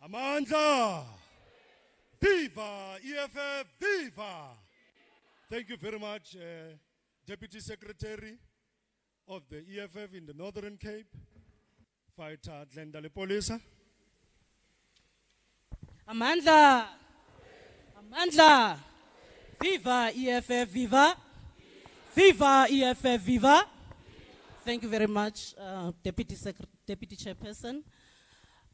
Amandla, viva, EFF, viva. Thank you very much, Deputy Secretary of the EFF in the Northern Cape, Fighter Glenda Lepolisa. Amandla, Amandla, viva EFF, viva. Viva EFF, viva. Thank you very much, Deputy Chairperson.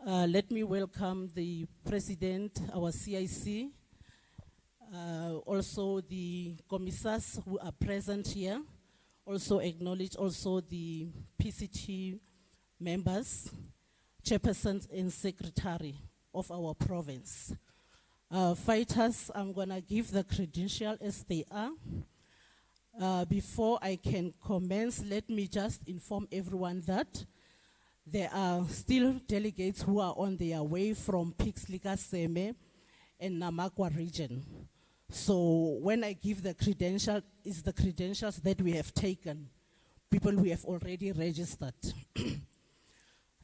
Let me welcome the President, our CIC, also the commissars who are present here, also acknowledge also the PCT members, chairpersons and secretary of our province. Fighters, I'm gonna give the credential as they are. Before I can commence, let me just inform everyone that there are still delegates who are on their way from Pixlika Seme and Namakwa region. So when I give the credential, it's the credentials that we have taken, people who have already registered.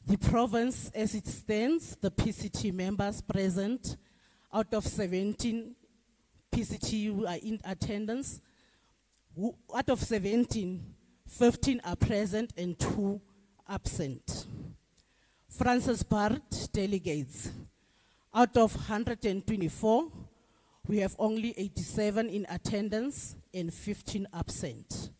The province, as it stands, the PCT members present, out of 17 PCT who are in attendance, out of 17, 15 are present and 2 absent. Francis Bart delegates. Out of 124, we have only 87 in attendance and 15 absent.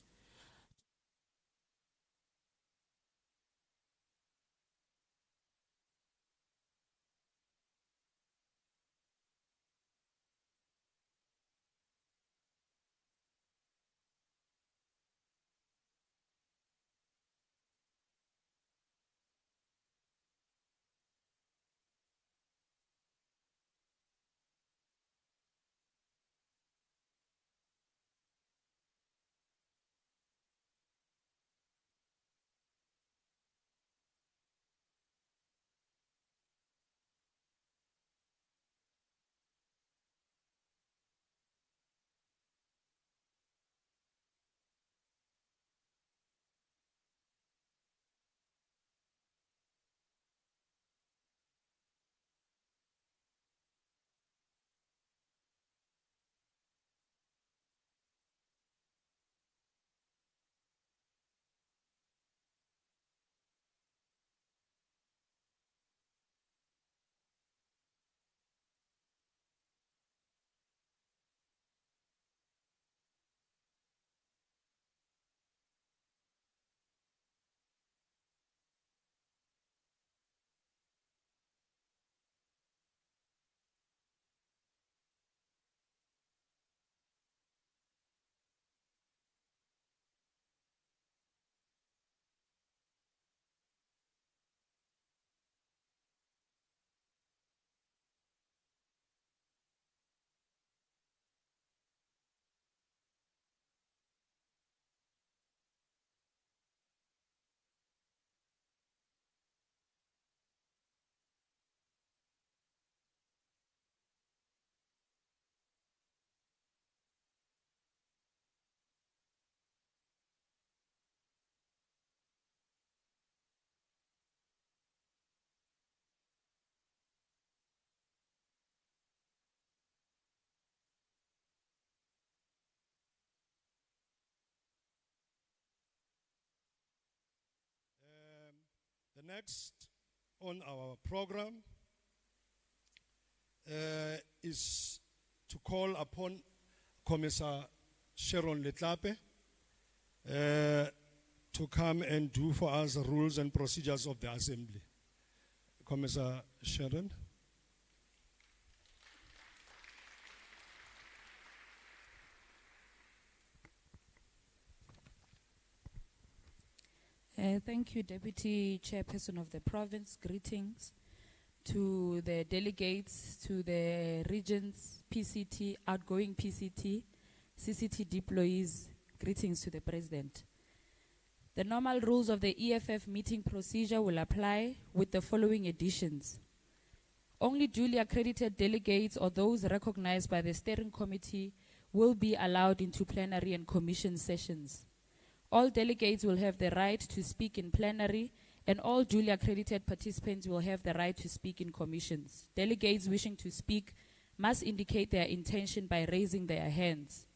The next on our program is to call upon Commissar Sharon Letlape to come and do for us the rules and procedures of the Assembly. Commissar Sharon. Thank you, Deputy Chairperson of the province. Greetings to the delegates, to the regions, PCT, outgoing PCT, CCT deployees. Greetings to the President. The normal rules of the EFF meeting procedure will apply with the following additions. Only duly accredited delegates or those recognized by the steering committee will be allowed into plenary and commission sessions. All delegates will have the right to speak in plenary, and all duly accredited participants will have the right to speak in commissions. Delegates wishing to speak must indicate their intention by raising their hands.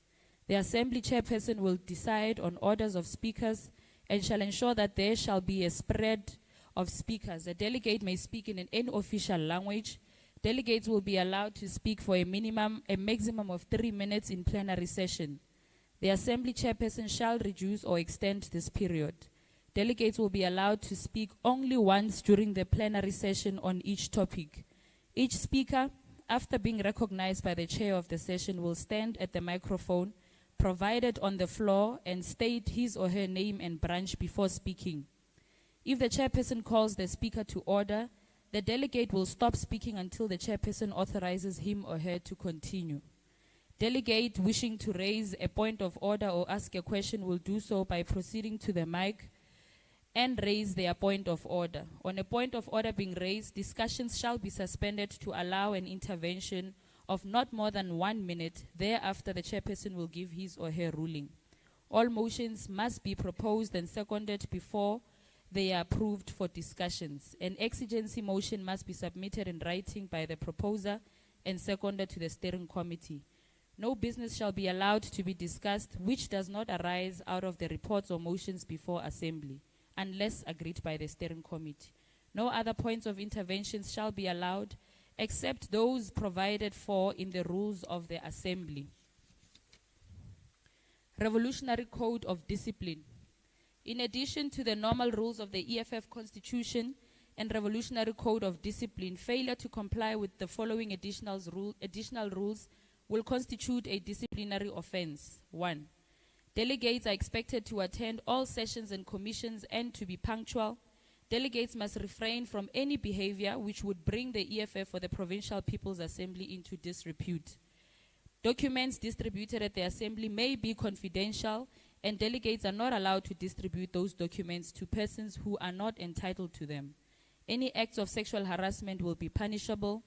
The Assembly Chairperson will decide on orders of speakers and shall ensure that there shall be a spread of speakers. A delegate may speak in any official language. Delegates will be allowed to speak for a maximum of 3 minutes in plenary session. The Assembly Chairperson shall reduce or extend this period. Delegates will be allowed to speak only once during the plenary session on each topic. Each speaker, after being recognized by the chair of the session, will stand at the microphone provided on the floor and state his or her name and branch before speaking. If the chairperson calls the speaker to order, the delegate will stop speaking until the chairperson authorizes him or her to continue. Delegate wishing to raise a point of order or ask a question will do so by proceeding to the mic and raise their point of order. On a point of order being raised, discussions shall be suspended to allow an intervention of not more than 1 minute. Thereafter, the chairperson will give his or her ruling. All motions must be proposed and seconded before they are approved for discussions. An exigency motion must be submitted in writing by the proposer and seconded to the steering committee. No business shall be allowed to be discussed which does not arise out of the reports or motions before assembly, unless agreed by the steering committee. No other points of intervention shall be allowed except those provided for in the rules of the assembly. Revolutionary Code of Discipline. In addition to the normal rules of the EFF Constitution and Revolutionary Code of Discipline, failure to comply with the following additional rules will constitute a disciplinary offense. 1. Delegates are expected to attend all sessions and commissions and to be punctual. Delegates must refrain from any behavior which would bring the EFF or the Provincial People's Assembly into disrepute. Documents distributed at the Assembly may be confidential, and delegates are not allowed to distribute those documents to persons who are not entitled to them. Any acts of sexual harassment will be punishable.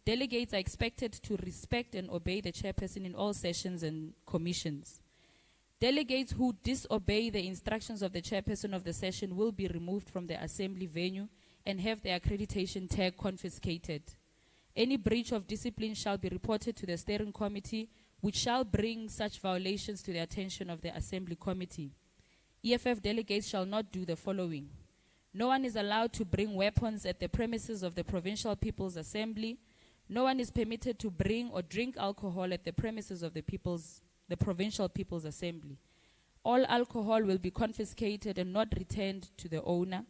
Delegates are expected to respect and obey the chairperson in all sessions and commissions. Delegates who disobey the instructions of the chairperson of the session will be removed from the assembly venue and have their accreditation tag confiscated. Any breach of discipline shall be reported to the steering committee, which shall bring such violations to the attention of the assembly committee. EFF delegates shall not do the following. No one is allowed to bring weapons at the premises of the Provincial People's Assembly. No one is permitted to bring or drink alcohol at the premises of the Provincial People's Assembly. All alcohol will be confiscated and not returned to the owner.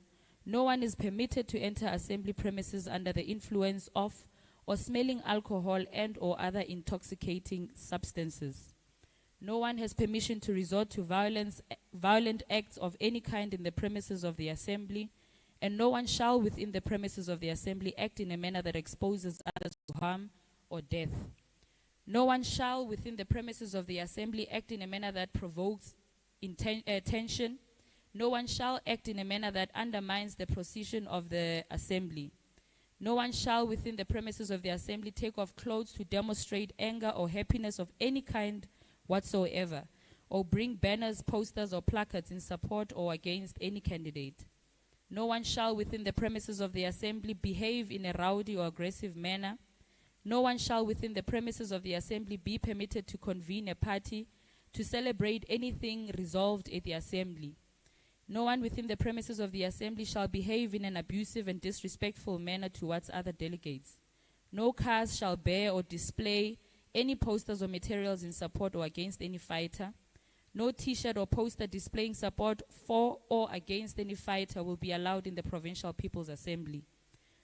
No one is permitted to enter assembly premises under the influence of or smelling alcohol and or other intoxicating substances. No one has permission to resort to violent acts of any kind in the premises of the assembly, and no one shall within the premises of the assembly act in a manner that exposes others to harm or death. No one shall within the premises of the assembly act in a manner that provokes tension. No one shall act in a manner that undermines the procession of the assembly. No one shall within the premises of the assembly take off clothes to demonstrate anger or happiness of any kind whatsoever, or bring banners, posters, or placards in support or against any candidate. No one shall within the premises of the assembly behave in a rowdy or aggressive manner. No one shall within the premises of the assembly be permitted to convene a party to celebrate anything resolved at the assembly. No one within the premises of the assembly shall behave in an abusive and disrespectful manner towards other delegates. No cars shall bear or display any posters or materials in support or against any fighter. No T-shirt or poster displaying support for or against any fighter will be allowed in the Provincial People's Assembly.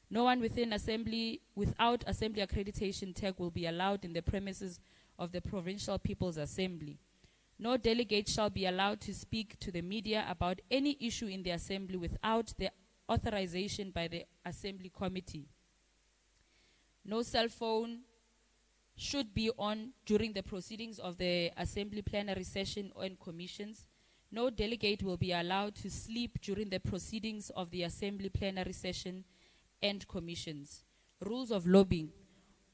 No one without assembly accreditation tag will be allowed in the premises of the Provincial People's Assembly. No delegate shall be allowed to speak to the media about any issue in the assembly without the authorization by the assembly committee. No cell phone should be on during the proceedings of the assembly plenary session and commissions. No delegate will be allowed to sleep during the proceedings of the assembly plenary session and commissions. Rules of lobbying.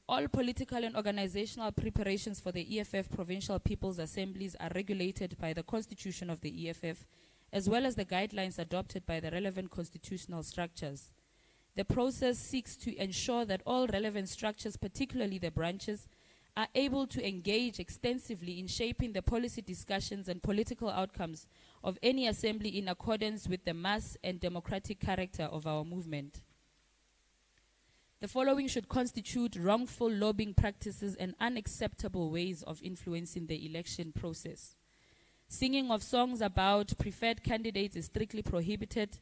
All political and organizational preparations for the EFF Provincial People's Assemblies are regulated by the Constitution of the EFF, as well as the guidelines adopted by the relevant constitutional structures. The process seeks to ensure that all relevant structures, particularly the branches, are able to engage extensively in shaping the policy discussions and political outcomes of any assembly in accordance with the mass and democratic character of our movement. The following should constitute wrongful lobbying practices and unacceptable ways of influencing the election process. Singing of songs about preferred candidates is strictly prohibited.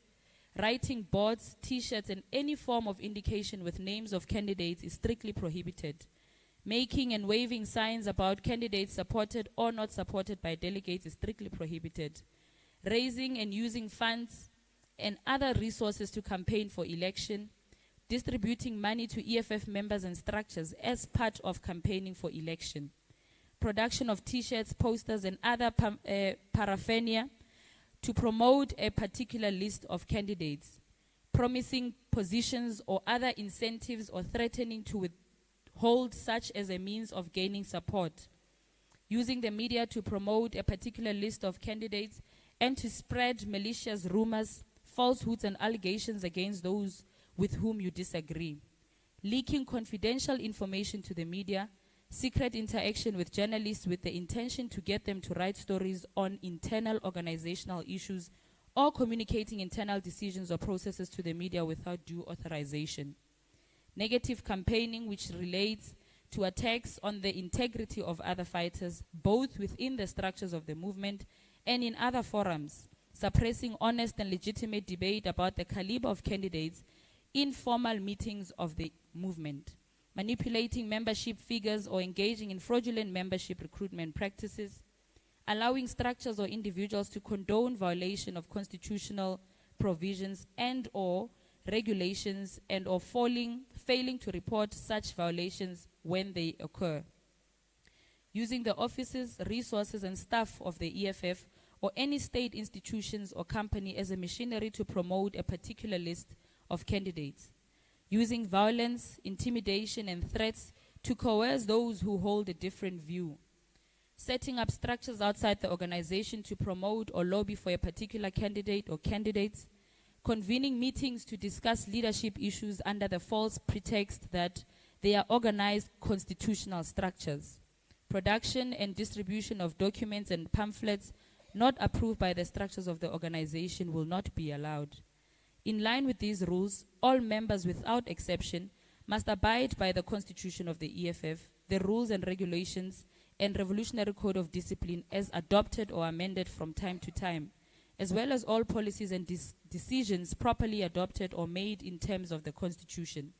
Writing boards, T-shirts, and any form of indication with names of candidates is strictly prohibited. Making and waving signs about candidates supported or not supported by delegates is strictly prohibited. Raising and using funds and other resources to campaign for election. Distributing money to EFF members and structures as part of campaigning for election. production of T-shirts, posters, and other paraphernalia to promote a particular list of candidates, promising positions or other incentives or threatening to withhold such as a means of gaining support, using the media to promote a particular list of candidates and to spread malicious rumors, falsehoods, and allegations against those with whom you disagree, leaking confidential information to the media, secret interaction with journalists with the intention to get them to write stories on internal organizational issues, or communicating internal decisions or processes to the media without due authorization. Negative campaigning, which relates to attacks on the integrity of other fighters, both within the structures of the movement and in other forums, suppressing honest and legitimate debate about the caliber of candidates in formal meetings of the movement, manipulating membership figures or engaging in fraudulent membership recruitment practices, allowing structures or individuals to condone violation of constitutional provisions and or regulations and or failing to report such violations when they occur, using the offices, resources, and staff of the EFF or any state institutions or company as a machinery to promote a particular list of candidates, using violence, intimidation, and threats to coerce those who hold a different view, setting up structures outside the organization to promote or lobby for a particular candidate or candidates, convening meetings to discuss leadership issues under the false pretext that they are organized constitutional structures, production and distribution of documents and pamphlets not approved by the structures of the organization will not be allowed. In line with these rules, all members without exception must abide by the Constitution of the EFF, the rules and regulations, and Revolutionary Code of Discipline as adopted or amended from time to time, as well as all policies and decisions properly adopted or made in terms of the Constitution.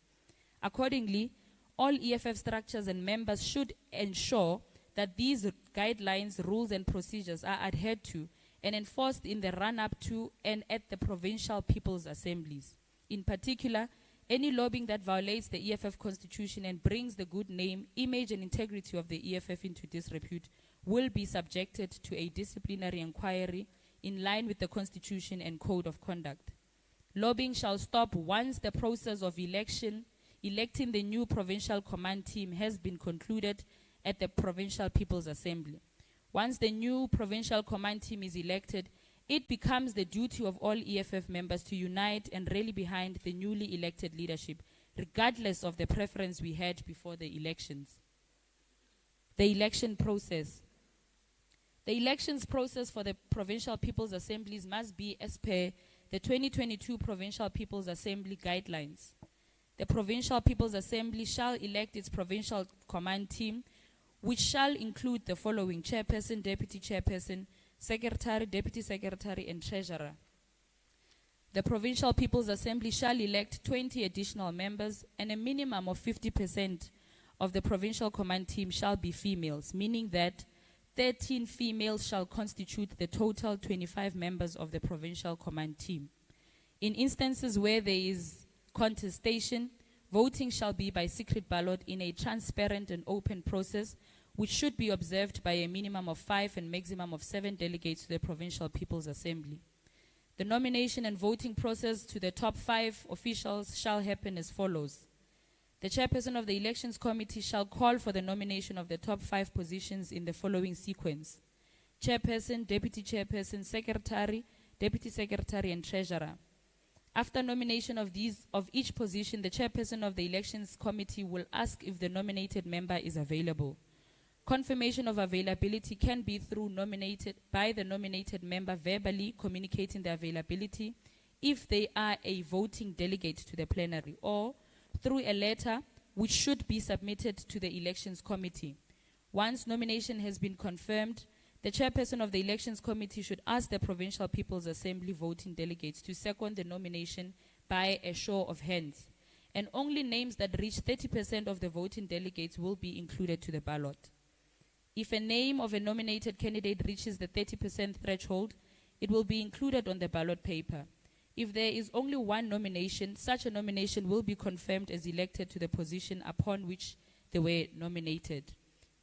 Accordingly, all EFF structures and members should ensure that these guidelines, rules, and procedures are adhered to and enforced in the run-up to and at the provincial people's assemblies. In particular, any lobbying that violates the EFF Constitution and brings the good name, image, and integrity of the EFF into disrepute will be subjected to a disciplinary inquiry in line with the Constitution and Code of Conduct. Lobbying shall stop once the process of electing the new provincial command team has been concluded at the Provincial People's Assembly. Once the new provincial command team is elected, it becomes the duty of all EFF members to unite and rally behind the newly elected leadership, regardless of the preference we had before the elections. The election process. The elections process for the Provincial People's Assemblies must be as per the 2022 Provincial People's Assembly guidelines. The Provincial People's Assembly shall elect its provincial command team, which shall include the following: chairperson, deputy chairperson, secretary, deputy secretary, and treasurer. The Provincial People's Assembly shall elect 20 additional members, and a minimum of 50% of the provincial command team shall be females, meaning that 13 females shall constitute the total 25 members of the provincial command team. In instances where there is contestation, voting shall be by secret ballot in a transparent and open process, which should be observed by a minimum of 5 and maximum of 7 delegates to the Provincial People's Assembly. The nomination and voting process to the top 5 officials shall happen as follows. The chairperson of the Elections Committee shall call for the nomination of the top 5 positions in the following sequence: chairperson, deputy chairperson, secretary, deputy secretary, and treasurer. After nomination of each position, the chairperson of the Elections Committee will ask if the nominated member is available. Confirmation of availability can be by the nominated member verbally communicating the availability if they are a voting delegate to the plenary, or through a letter which should be submitted to the Elections Committee. Once nomination has been confirmed, the chairperson of the Elections Committee should ask the Provincial People's Assembly voting delegates to second the nomination by a show of hands, and only names that reach 30% of the voting delegates will be included to the ballot. If a name of a nominated candidate reaches the 30% threshold, it will be included on the ballot paper. If there is only one nomination, such a nomination will be confirmed as elected to the position upon which they were nominated.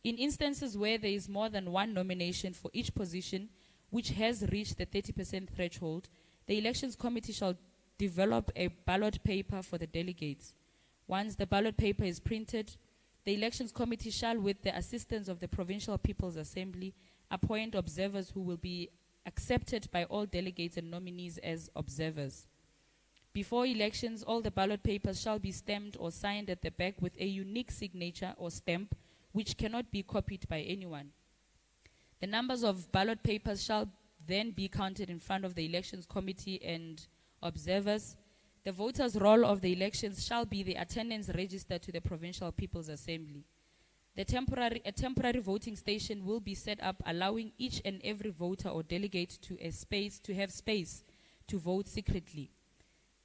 In instances where there is more than one nomination for each position which has reached the 30% threshold, the Elections Committee shall develop a ballot paper for the delegates. Once the ballot paper is printed, the Elections Committee shall, with the assistance of the Provincial People's Assembly, appoint observers who will be accepted by all delegates and nominees as observers. Before elections, all the ballot papers shall be stamped or signed at the back with a unique signature or stamp which cannot be copied by anyone. The numbers of ballot papers shall then be counted in front of the Elections Committee and observers. The voters' roll of the elections shall be the attendance register to the Provincial People's Assembly. A temporary voting station will be set up, allowing each and every voter or delegate to have space to vote secretly.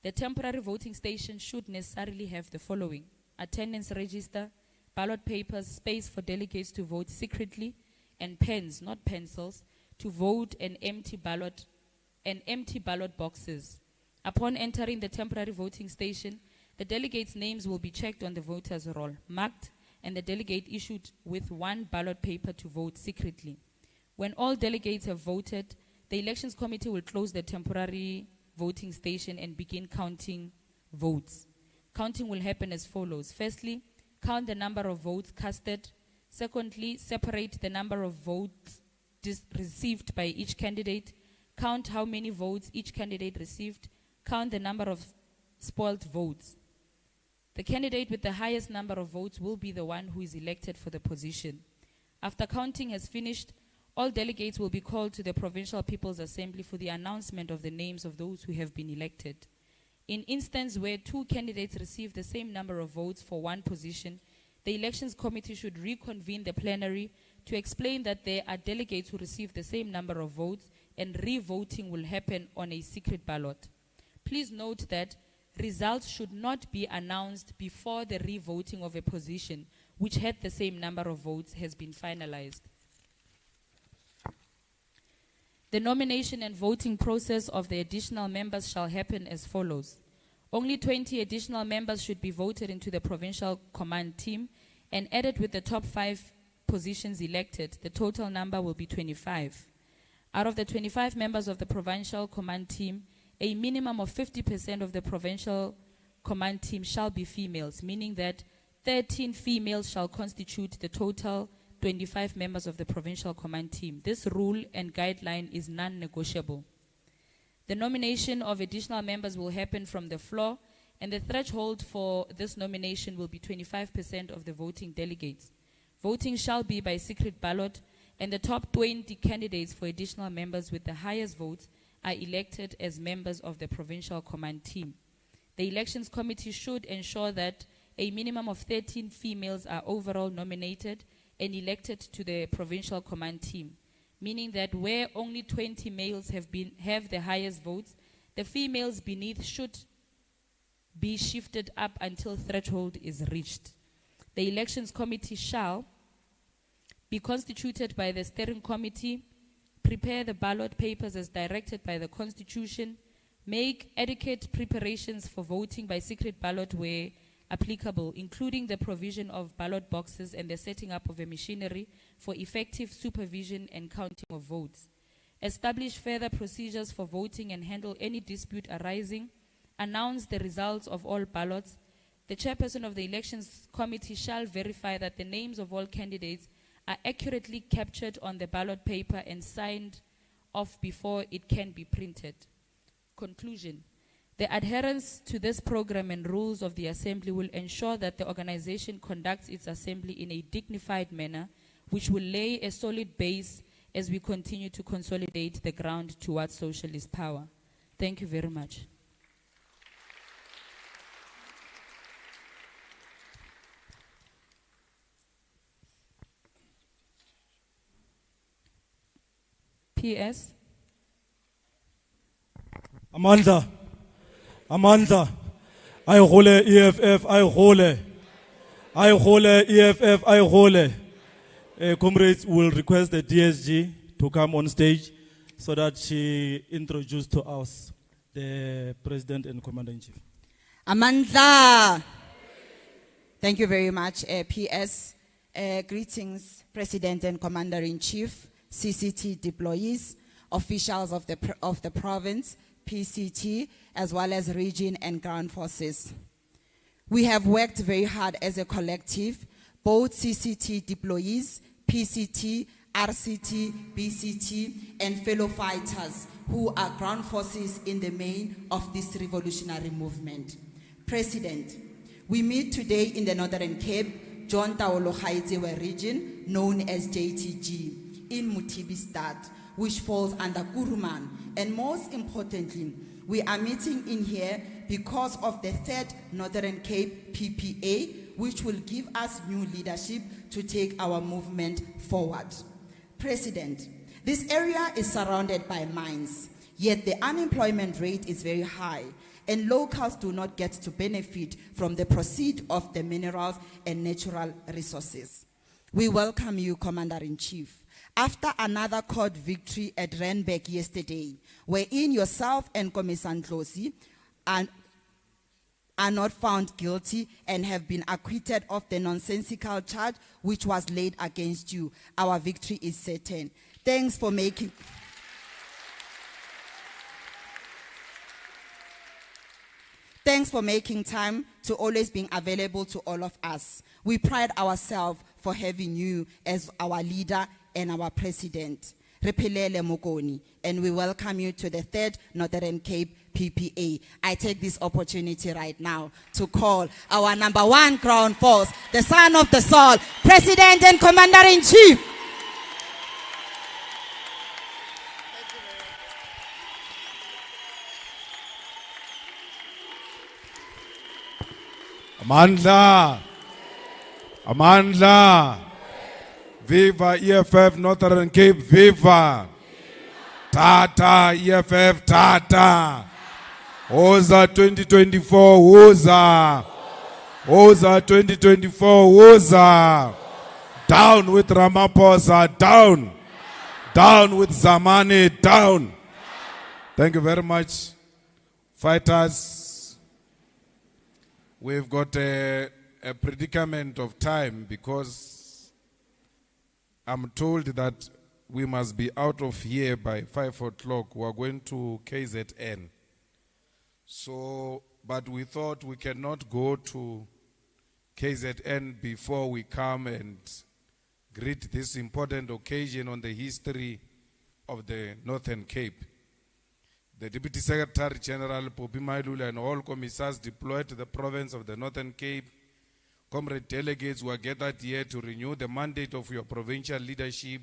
The temporary voting station should necessarily have the following: attendance register, ballot papers, space for delegates to vote secretly, and pens, not pencils, to vote, and empty ballot boxes. Upon entering the temporary voting station, the delegates' names will be checked on the voters' roll, marked, and the delegate issued with one ballot paper to vote secretly. When all delegates have voted, the Elections Committee will close the temporary voting station and begin counting votes. Counting will happen as follows. Firstly, count the number of votes casted. Secondly, separate the number of votes received by each candidate. Count how many votes each candidate received. Count the number of spoiled votes. The candidate with the highest number of votes will be the one who is elected for the position. After counting has finished, all delegates will be called to the Provincial People's Assembly for the announcement of the names of those who have been elected. In instances where two candidates receive the same number of votes for one position, the Elections Committee should reconvene the plenary to explain that there are delegates who receive the same number of votes and re-voting will happen on a secret ballot. Please note that results should not be announced before the re-voting of a position which had the same number of votes has been finalized. The nomination and voting process of the additional members shall happen as follows. Only 20 additional members should be voted into the Provincial Command Team and added with the top 5 positions elected. The total number will be 25. Out of the 25 members of the Provincial Command Team, a minimum of 50% of the Provincial Command Team shall be females, meaning that 13 females shall constitute the total 25 members of the Provincial Command Team. This rule and guideline is non-negotiable. The nomination of additional members will happen from the floor, and the threshold for this nomination will be 25% of the voting delegates. Voting shall be by secret ballot, and the top 20 candidates for additional members with the highest votes are elected as members of the Provincial Command Team. The Elections Committee should ensure that a minimum of 13 females are overall nominated and elected to the Provincial Command Team, meaning that where only 20 males have the highest votes, the females beneath should be shifted up until threshold is reached. The Elections Committee shall be constituted by the Steering Committee, prepare the ballot papers as directed by the Constitution, make adequate preparations for voting by secret ballot where applicable, including the provision of ballot boxes and the setting up of a machinery for effective supervision and counting of votes. Establish further procedures for voting and handle any dispute arising. Announce the results of all ballots. The chairperson of the Elections Committee shall verify that the names of all candidates are accurately captured on the ballot paper and signed off before it can be printed. Conclusion. The adherence to this program and rules of the Assembly will ensure that the organization conducts its Assembly in a dignified manner, which will lay a solid base as we continue to consolidate the ground towards socialist power. Thank you very much. PS. Amandla, I hold EFF, I hold EFF, I hold. Comrades will request the DSG to come on stage so that she introduce to us the President and Commander-in-Chief. Amandla. Thank you very much, PS. Greetings, President and Commander-in-Chief, CCT deployees, officials of the province, PCT, as well as region and ground forces. We have worked very hard as a collective, both CCT deployees, PCT, RCT, BCT, and fellow fighters who are ground forces in the main of this revolutionary movement. President, we meet today in the Northern Cape, John Taolo Gaetsewe region, known as JTG, in Mutibistad, which falls under Kuruman. And most importantly, we are meeting in here because of the 3rd Northern Cape PPA, which will give us new leadership to take our movement forward. President, this area is surrounded by mines, yet the unemployment rate is very high, and locals do not get to benefit from the proceeds of the minerals and natural resources. We welcome you, Commander-in-Chief. After another court victory at Randburg yesterday, wherein yourself and Commissar Ndlozi are not found guilty and have been acquitted of the nonsensical charge which was laid against you, our victory is certain. Thanks for making time to always being available to all of us. We pride ourselves for having you as our leader and our president. Repelele Mokoni, and we welcome you to the 3rd Northern Cape PPA. I take this opportunity right now to call our #1 ground force, the son of the soul, President and Commander-in-Chief. Amandla. Amandla. Viva EFF Northern Cape, viva. Tata, EFF, Tata. Oza 2024, Oza. Oza 2024, Oza. Down with Ramaphosa, down. Down with Zamani, down. Thank you very much, fighters. We've got a predicament of time because I'm told that we must be out of here by 5 o'clock. We are going to KZN. So, but we thought we cannot go to KZN before we come and greet this important occasion on the history of the Northern Cape. The Deputy Secretary General Popi Mailula and all commissars deployed to the province of the Northern Cape, comrade delegates were gathered here to renew the mandate of your provincial leadership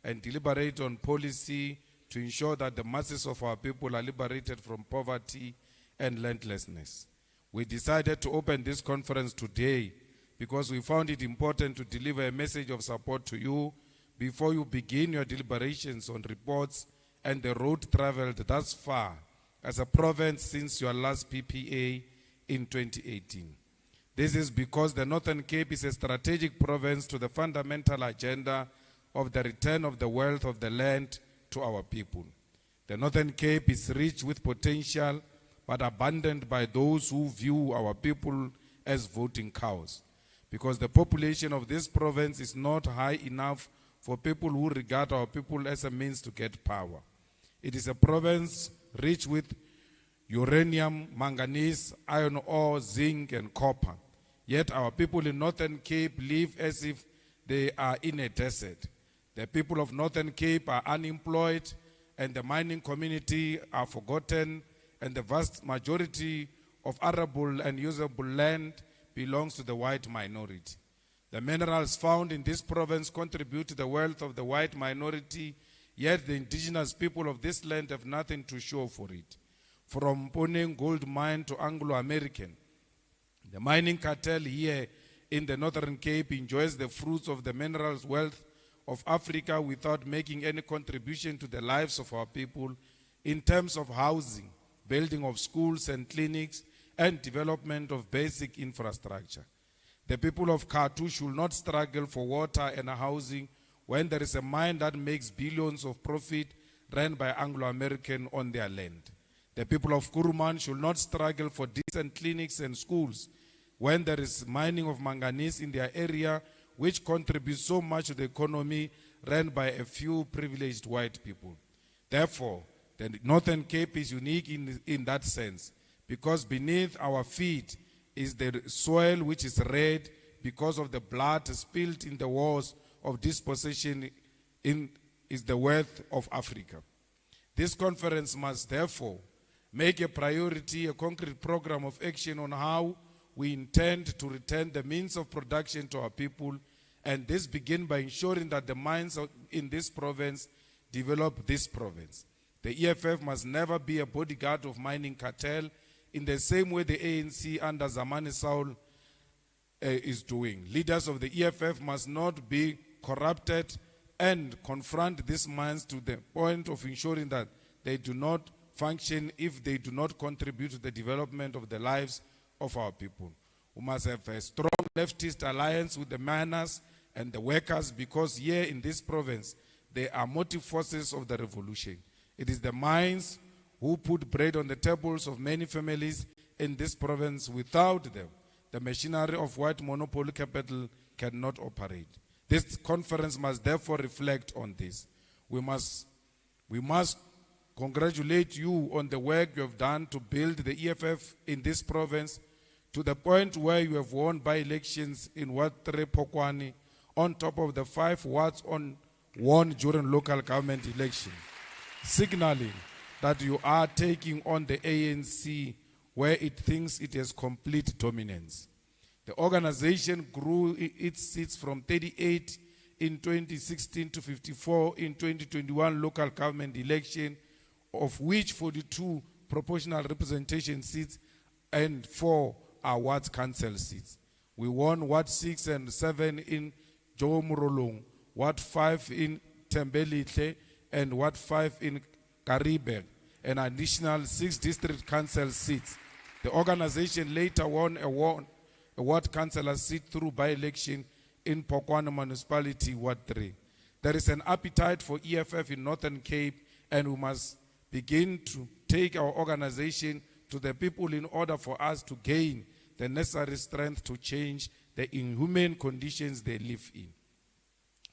and deliberate on policy to ensure that the masses of our people are liberated from poverty and landlessness. We decided to open this conference today because we found it important to deliver a message of support to you before you begin your deliberations on reports and the road traveled thus far as a province since your last PPA in 2018. This is because the Northern Cape is a strategic province to the fundamental agenda of the return of the wealth of the land to our people. The Northern Cape is rich with potential, but abandoned by those who view our people as voting cows. Because the population of this province is not high enough for people who regard our people as a means to get power. It is a province rich with uranium, manganese, iron ore, zinc, and copper. Yet our people in Northern Cape live as if they are in a desert. The people of Northern Cape are unemployed, and the mining community are forgotten, and the vast majority of arable and usable land belongs to the white minority. The minerals found in this province contribute to the wealth of the white minority, yet the indigenous people of this land have nothing to show for it. From Poneng gold mine to Anglo-American, the mining cartel here in the Northern Cape enjoys the fruits of the minerals wealth of Africa without making any contribution to the lives of our people in terms of housing, building of schools and clinics, and development of basic infrastructure. The people of Katu should not struggle for water and housing when there is a mine that makes billions of profit run by Anglo-American on their land. The people of Kuruman should not struggle for decent clinics and schools when there is mining of manganese in their area which contributes so much to the economy run by a few privileged white people. Therefore, the Northern Cape is unique in that sense, because beneath our feet is the soil which is red because of the blood spilled in the wars of dispossession is the wealth of Africa. This conference must therefore make a priority a concrete program of action on how we intend to return the means of production to our people, and this begin by ensuring that the mines in this province develop this province. The EFF must never be a bodyguard of mining cartel in the same way the ANC under Zamani Saul is doing. Leaders of the EFF must not be corrupted and confront these mines to the point of ensuring that they do not function if they do not contribute to the development of the lives of our people. We must have a strong leftist alliance with the miners and the workers, because here in this province, they are motive forces of the revolution. It is the mines who put bread on the tables of many families in this province. Without them, the machinery of white monopoly capital cannot operate. This conference must therefore reflect on this. We must congratulate you on the work you have done to build the EFF in this province to the point where you have won by-elections in Ward 3 Pokwani on top of the 5 wards won during local government election, signaling that you are taking on the ANC where it thinks it has complete dominance. The organization grew its seats from 38 in 2016 to 54 in 2021 local government election, of which 42 proportional representation seats and 4 are Ward Council seats. We won Ward 6 and 7 in Jomurolong, Ward 5 in Tembelihle, and Ward 5 in Karibek, an additional 6 district council seats. The organization later won a ward councillor seat through by-election in Pokwana Municipality, Ward 3. There is an appetite for EFF in Northern Cape, and we must begin to take our organization to the people in order for us to gain the necessary strength to change the inhumane conditions they live in.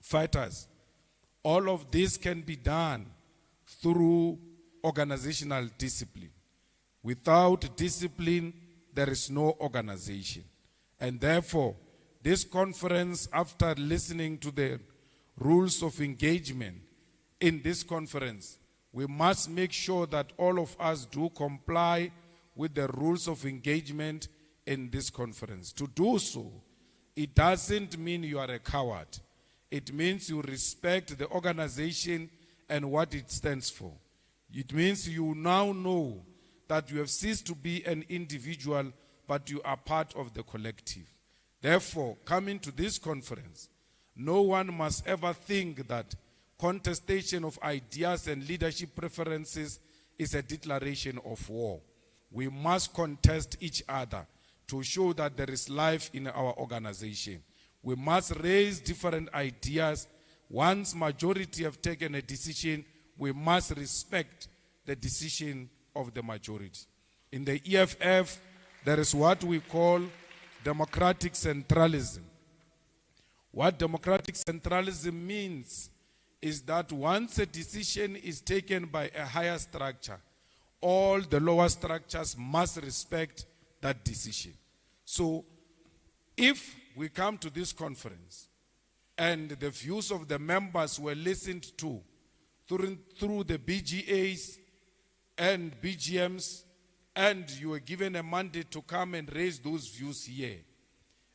Fighters, all of this can be done through organizational discipline. Without discipline, there is no organization. And therefore, this conference, after listening to the rules of engagement in this conference, we must make sure that all of us do comply with the rules of engagement in this conference. To do so, it doesn't mean you are a coward. It means you respect the organization and what it stands for. It means you now know that you have ceased to be an individual, but you are part of the collective. Therefore, coming to this conference, no one must ever think that contestation of ideas and leadership preferences is a declaration of war. We must contest each other to show that there is life in our organization. We must raise different ideas. Once majority have taken a decision, we must respect the decision of the majority. In the EFF, there is what we call democratic centralism. What democratic centralism means is that once a decision is taken by a higher structure, all the lower structures must respect that decision. So, if we come to this conference and the views of the members were listened to through the BGAs and BGMs, and you were given a mandate to come and raise those views here,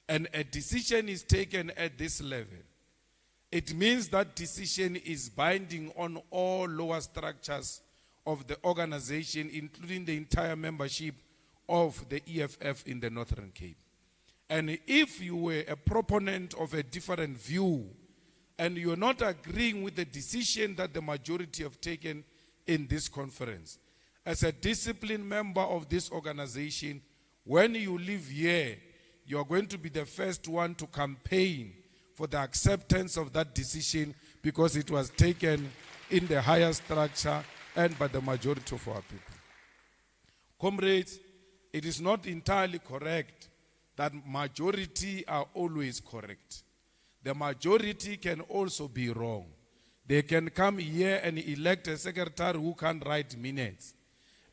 and a decision is taken at this level, it means that decision is binding on all lower structures of the organization, including the entire membership of the EFF in the Northern Cape. And if you were a proponent of a different view and you're not agreeing with the decision that the majority have taken in this conference, as a disciplined member of this organization, when you leave here, you're going to be the first one to campaign for the acceptance of that decision because it was taken in the higher structure and by the majority of our people. Comrades, it is not entirely correct that majority are always correct. The majority can also be wrong. They can come here and elect a secretary who can't write minutes.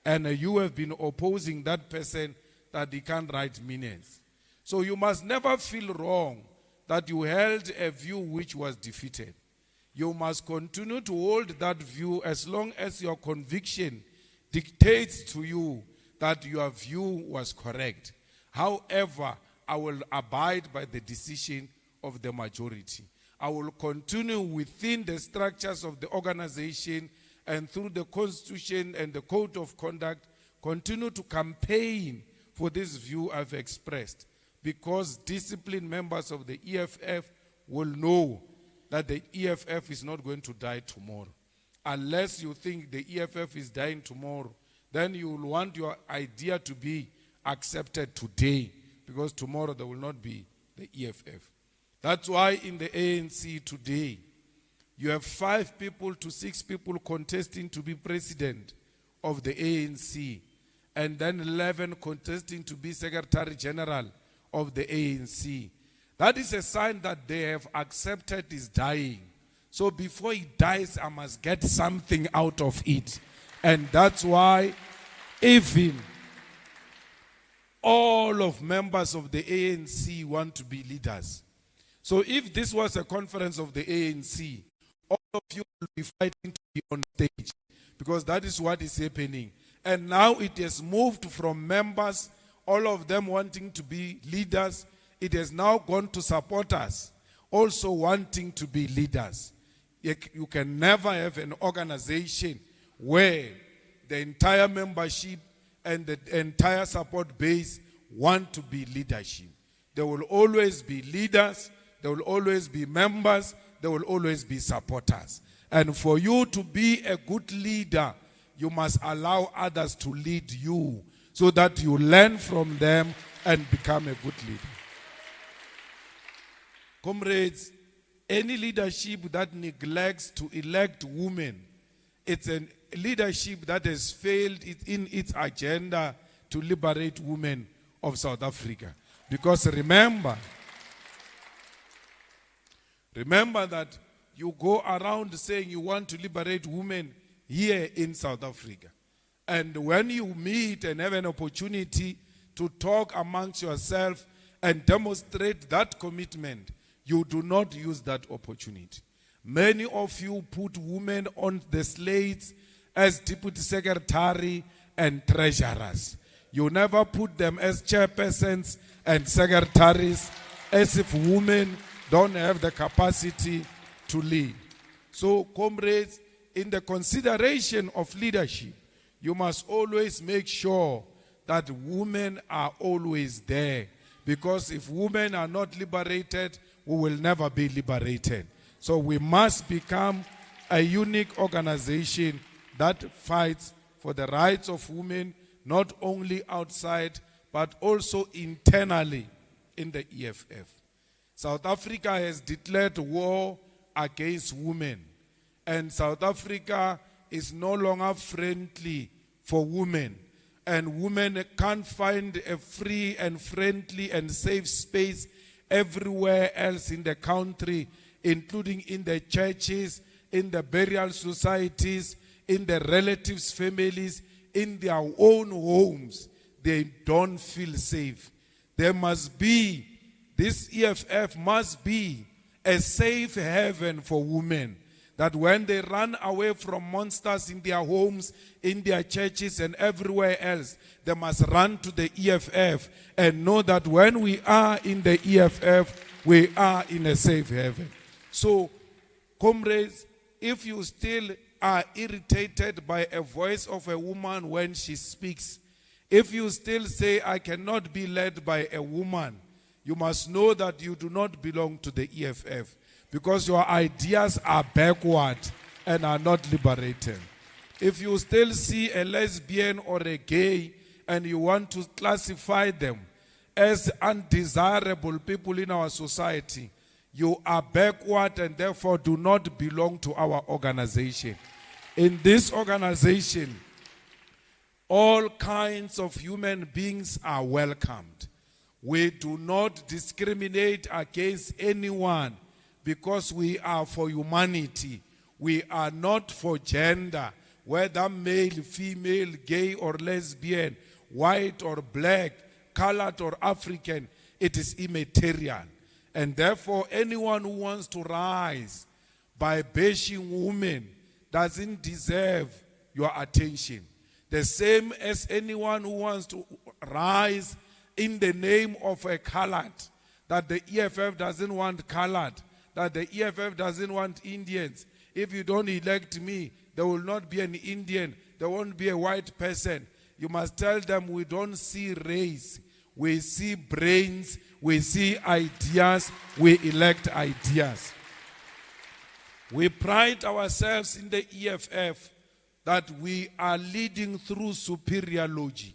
And you have been opposing that person that he can't write minutes. So you must never feel wrong that you held a view which was defeated. You must continue to hold that view as long as your conviction dictates to you that your view was correct. However, I will abide by the decision of the majority. I will continue within the structures of the organization and through the constitution and the code of conduct, continue to campaign for this view I've expressed, because disciplined members of the EFF will know that the EFF is not going to die tomorrow. Unless you think the EFF is dying tomorrow, then you will want your idea to be accepted today, because tomorrow there will not be the EFF. That's why in the ANC today, you have 5 people to 6 people contesting to be president of the ANC, and then 11 contesting to be Secretary General of the ANC. That is a sign that they have accepted his dying. So before he dies, I must get something out of it. And that's why even all of members of the ANC want to be leaders. So if this was a conference of the ANC, all of you will be fighting to be on stage, because that is what is happening. And now it has moved from members, all of them wanting to be leaders. It has now gone to supporters, also wanting to be leaders. You can never have an organization where the entire membership and the entire support base want to be leadership. There will always be leaders, there will always be members, there will always be supporters. And for you to be a good leader, you must allow others to lead you so that you learn from them and become a good leader. Comrades, any leadership that neglects to elect women, it's a leadership that has failed in its agenda to liberate women of South Africa. Because remember that you go around saying you want to liberate women here in South Africa. And when you meet and have an opportunity to talk amongst yourself and demonstrate that commitment, you do not use that opportunity. Many of you put women on the slates as deputy secretary and treasurers. You never put them as chairpersons and secretaries, as if women don't have the capacity to lead. So, comrades, in the consideration of leadership, you must always make sure that women are always there. Because if women are not liberated, we will never be liberated. So we must become a unique organization that fights for the rights of women, not only outside, but also internally in the EFF. South Africa has declared war against women, and South Africa is no longer friendly for women, and women can't find a free and friendly and safe space everywhere else in the country, including in the churches, in the burial societies, in the relatives' families, in their own homes. They don't feel safe. There must be, this EFF must be a safe haven for women, that when they run away from monsters in their homes, in their churches and everywhere else, they must run to the EFF and know that when we are in the EFF, we are in a safe haven. So, comrades, if you still are irritated by a voice of a woman when she speaks, if you still say, I cannot be led by a woman, you must know that you do not belong to the EFF, because your ideas are backward and are not liberated. If you still see a lesbian or a gay and you want to classify them as undesirable people in our society, you are backward and therefore do not belong to our organization. In this organization, all kinds of human beings are welcomed. We do not discriminate against anyone because we are for humanity. We are not for gender, whether male, female, gay or lesbian, white or black, colored or African. It is immaterial. And therefore, anyone who wants to rise by bashing women doesn't deserve your attention. The same as anyone who wants to rise in the name of a colored, that the EFF doesn't want colored, that the EFF doesn't want Indians. If you don't elect me, there will not be an Indian, there won't be a white person. You must tell them we don't see race, we see brains, we see ideas, we elect ideas. We pride ourselves in the EFF that we are leading through superior logic.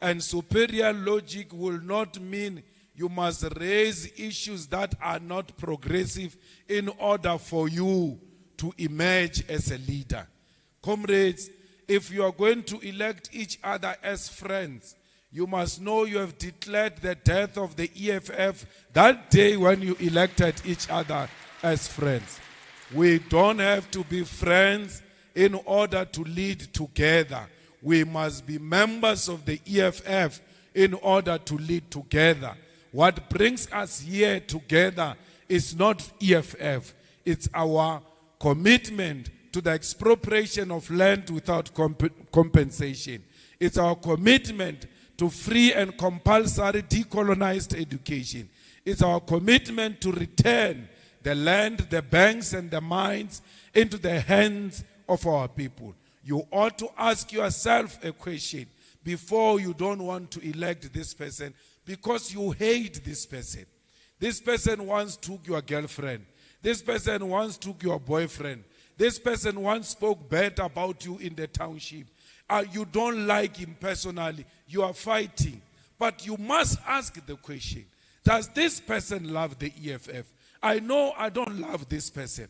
And superior logic will not mean you must raise issues that are not progressive in order for you to emerge as a leader. Comrades, if you are going to elect each other as friends, you must know you have declared the death of the EFF that day when you elected each other as friends. We don't have to be friends in order to lead together. We must be members of the EFF in order to lead together. What brings us here together is not EFF. It's our commitment to the expropriation of land without compensation. It's our commitment to free and compulsory decolonized education. It's our commitment to return the land, the banks, and the mines into the hands of our people. You ought to ask yourself a question before you don't want to elect this person, because you hate this person. This person once took your girlfriend. This person once took your boyfriend. This person once spoke bad about you in the township. You don't like him personally. You are fighting. But you must ask the question, does this person love the EFF? I know I don't love this person.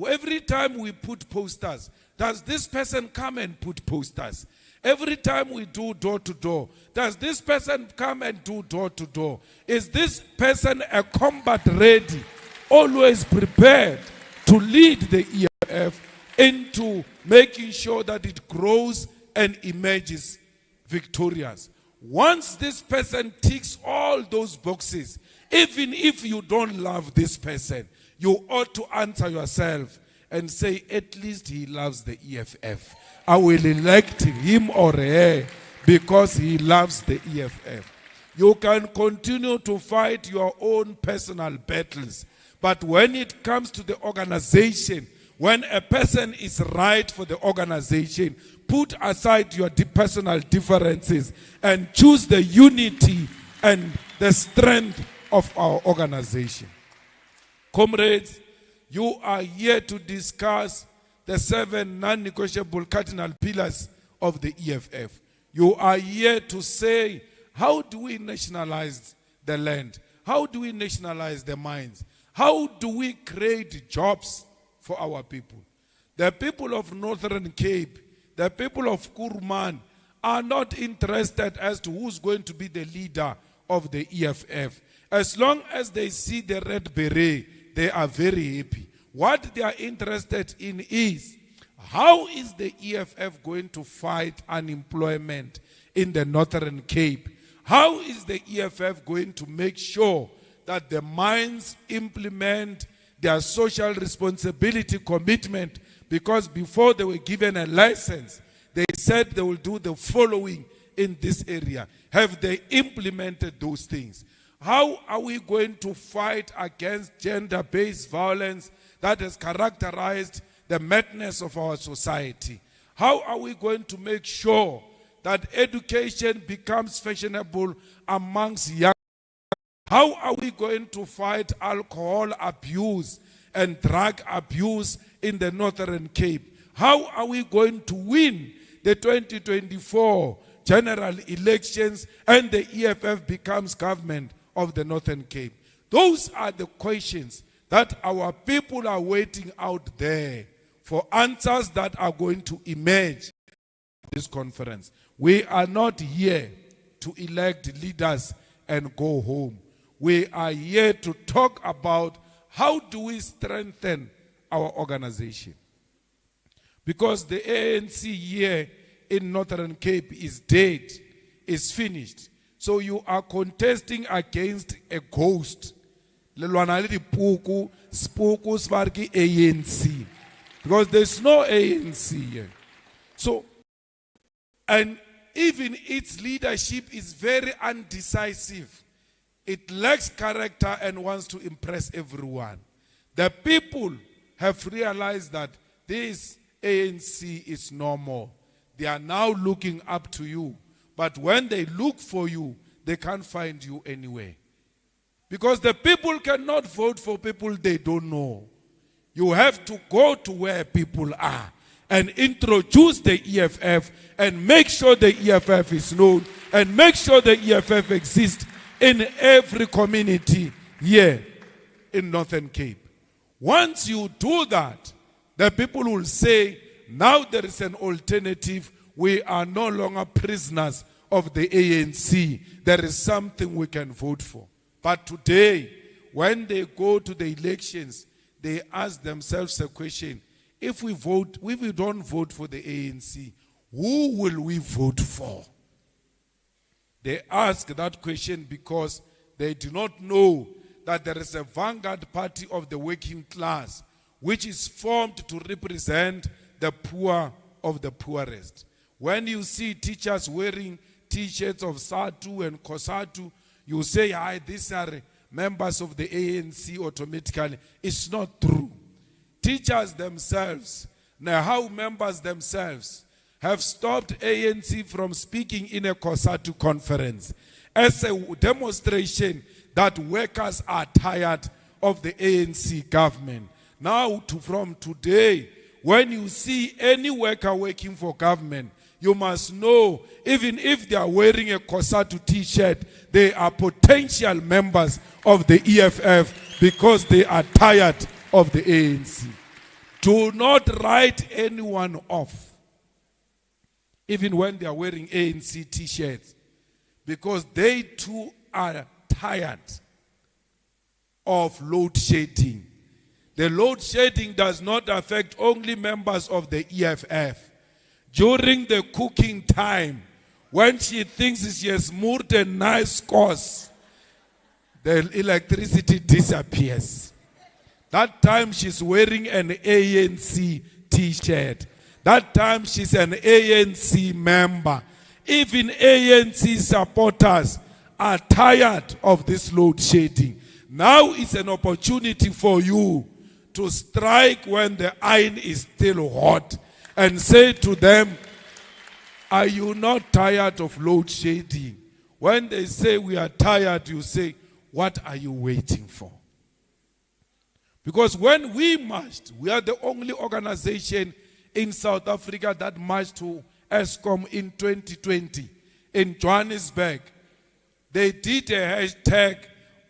Every time we put posters, does this person come and put posters? Every time we do door to door, does this person come and do door to door? Is this person a combat ready, always prepared to lead the EFF into making sure that it grows and emerges victorious? Once this person ticks all those boxes, even if you don't love this person, you ought to answer yourself and say, at least he loves the EFF. I will elect him or her because he loves the EFF. You can continue to fight your own personal battles, but when it comes to the organization, when a person is right for the organization, put aside your personal differences and choose the unity and the strength of our organization. Comrades, you are here to discuss the 7 non-negotiable cardinal pillars of the EFF. You are here to say, how do we nationalize the land? How do we nationalize the mines? How do we create jobs for our people? The people of Northern Cape, the people of Kuruman are not interested as to who's going to be the leader of the EFF. As long as they see the red beret, they are very happy. What they are interested in is, how is the EFF going to fight unemployment in the Northern Cape? How is the EFF going to make sure that the mines implement their social responsibility commitment? Because before they were given a license, they said they will do the following in this area. Have they implemented those things? How are we going to fight against gender-based violence that has characterized the madness of our society? How are we going to make sure that education becomes fashionable amongst young people? How are we going to fight alcohol abuse and drug abuse in the Northern Cape? How are we going to win the 2024 general elections and the EFF becomes government of the Northern Cape? Those are the questions that our people are waiting out there for, answers that are going to emerge in this conference. We are not here to elect leaders and go home. We are here to talk about how do we strengthen our organization? Because the ANC here in Northern Cape is dead, is finished. So you are contesting against a ghost. ANC. Because there's no ANC here. So, and even its leadership is very undecisive. It lacks character and wants to impress everyone. The people have realized that this ANC is no more. They are now looking up to you. But when they look for you, they can't find you anywhere. Because the people cannot vote for people they don't know. You have to go to where people are and introduce the EFF and make sure the EFF is known and make sure the EFF exists in every community here in Northern Cape. Once you do that, the people will say, now there is an alternative. We are no longer prisoners of the ANC. There is something we can vote for. But today, when they go to the elections, they ask themselves a question. If we don't vote for the ANC, who will we vote for? They ask that question because they do not know that there is a vanguard party of the working class which is formed to represent the poor of the poorest. When you see teachers wearing T-shirts of SATU and COSATU, you say, hi, these are members of the ANC automatically. It's not true. Teachers themselves, NAHAU members themselves, have stopped ANC from speaking in a COSATU conference as a demonstration that workers are tired of the ANC government. Now, from today, when you see any worker working for government, you must know, even if they are wearing a COSATU T-shirt, they are potential members of the EFF because they are tired of the ANC. Do not write anyone off, even when they are wearing ANC T-shirts, because they too are tired of load shedding. The load shedding does not affect only members of the EFF. During the cooking time, when she thinks she has moved a nice course, the electricity disappears. That time she's wearing an ANC T-shirt. That time she's an ANC member. Even ANC supporters are tired of this load shedding. Now it's an opportunity for you to strike when the iron is still hot and say to them, are you not tired of load shedding? When they say we are tired, you say, what are you waiting for? Because when we marched, we are the only organization in South Africa that marched to ESCOM in 2020 in Johannesburg. They did a hashtag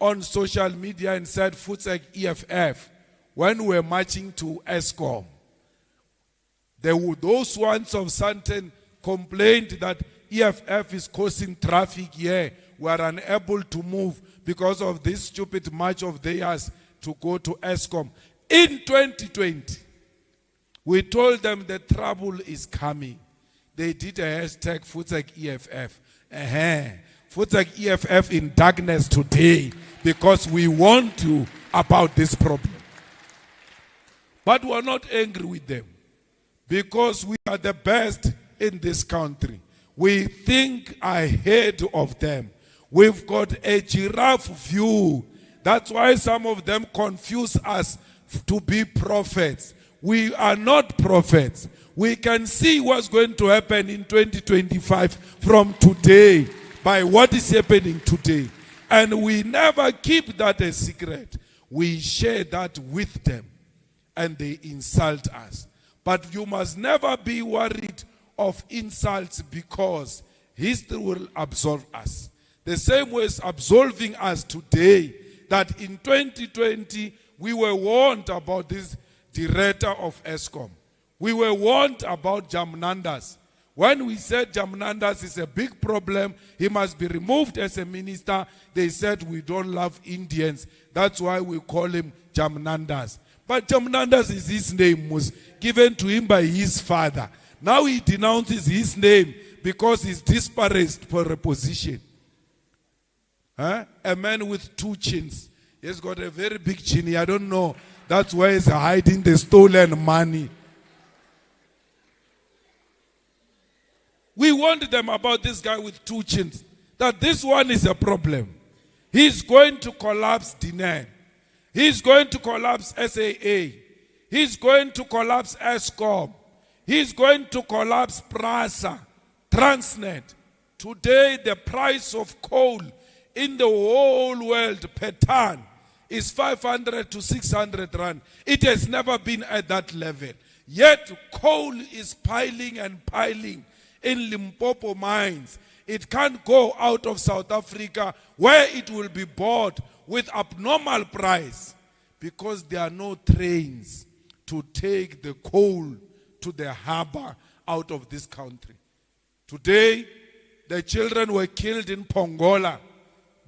on social media and said Futsek EFF when we were marching to ESCOM. Those ones of Sandton complained that EFF is causing traffic here. We are unable to move because of this stupid march of theirs to go to ESCOM. In 2020, we told them the trouble is coming. They did a hashtag Futsek EFF. Futsek EFF in darkness today because we warned you about this problem. But we are not angry with them because we are the best in this country. We think ahead of them. We've got a giraffe view. That's why some of them confuse us to be prophets. We are not prophets. We can see what's going to happen in 2025 from today by what is happening today. And we never keep that a secret. We share that with them and they insult us. But you must never be worried of insults because history will absolve us. The same way it's absolving us today, that in 2020 we were warned about this director of ESCOM. We were warned about Jamnandas. When we said Jamnandas is a big problem, he must be removed as a minister, they said we don't love Indians. That's why we call him Jamnandas. But Jamnandas is his name, was given to him by his father. Now he denounces his name because he's disparaged for a position. Huh? A man with two chins. He's got a very big chin. I don't know. That's where he's hiding the stolen money. We warned them about this guy with two chins, that this one is a problem. He's going to collapse Dinan. He's going to collapse SAA. He's going to collapse ESCOM. He's going to collapse PRASA, Transnet. Today, the price of coal in the whole world per ton is 500 to 600 rand. It has never been at that level. Yet, coal is piling and piling in Limpopo mines. It can't go out of South Africa where it will be bought with abnormal price because there are no trains to take the coal to the harbor out of this country. Today, the children were killed in Pongola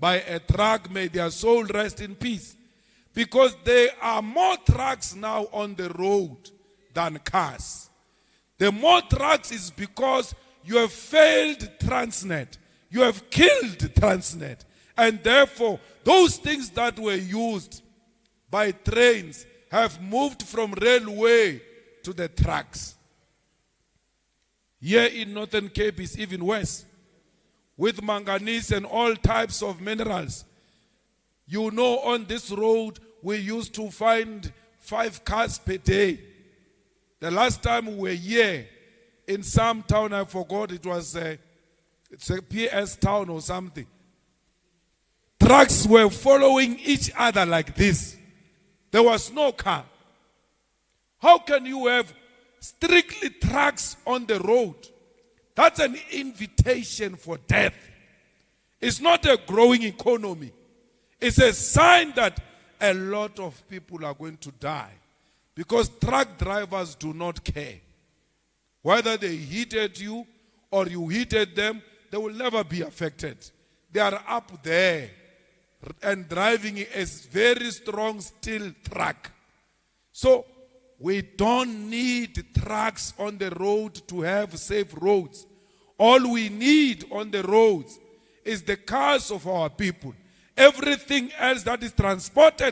by a truck. May their soul rest in peace. Because there are more trucks now on the road than cars. The more trucks is because you have failed Transnet. You have killed Transnet. And therefore, those things that were used by trains have moved from railway to the trucks. Here in Northern Cape is even worse. With manganese and all types of minerals. You know, on this road, we used to find 5 cars per day. The last time we were here, in some town, I forgot, it's a PS town or something. Trucks were following each other like this. There was no car. How can you have strictly trucks on the road? That's an invitation for death. It's not a growing economy. It's a sign that a lot of people are going to die because truck drivers do not care. Whether they hit you or you hit them, they will never be affected. They are up there and driving a very strong steel truck. So we don't need trucks on the road to have safe roads. All we need on the roads is the cars of our people. Everything else that is transported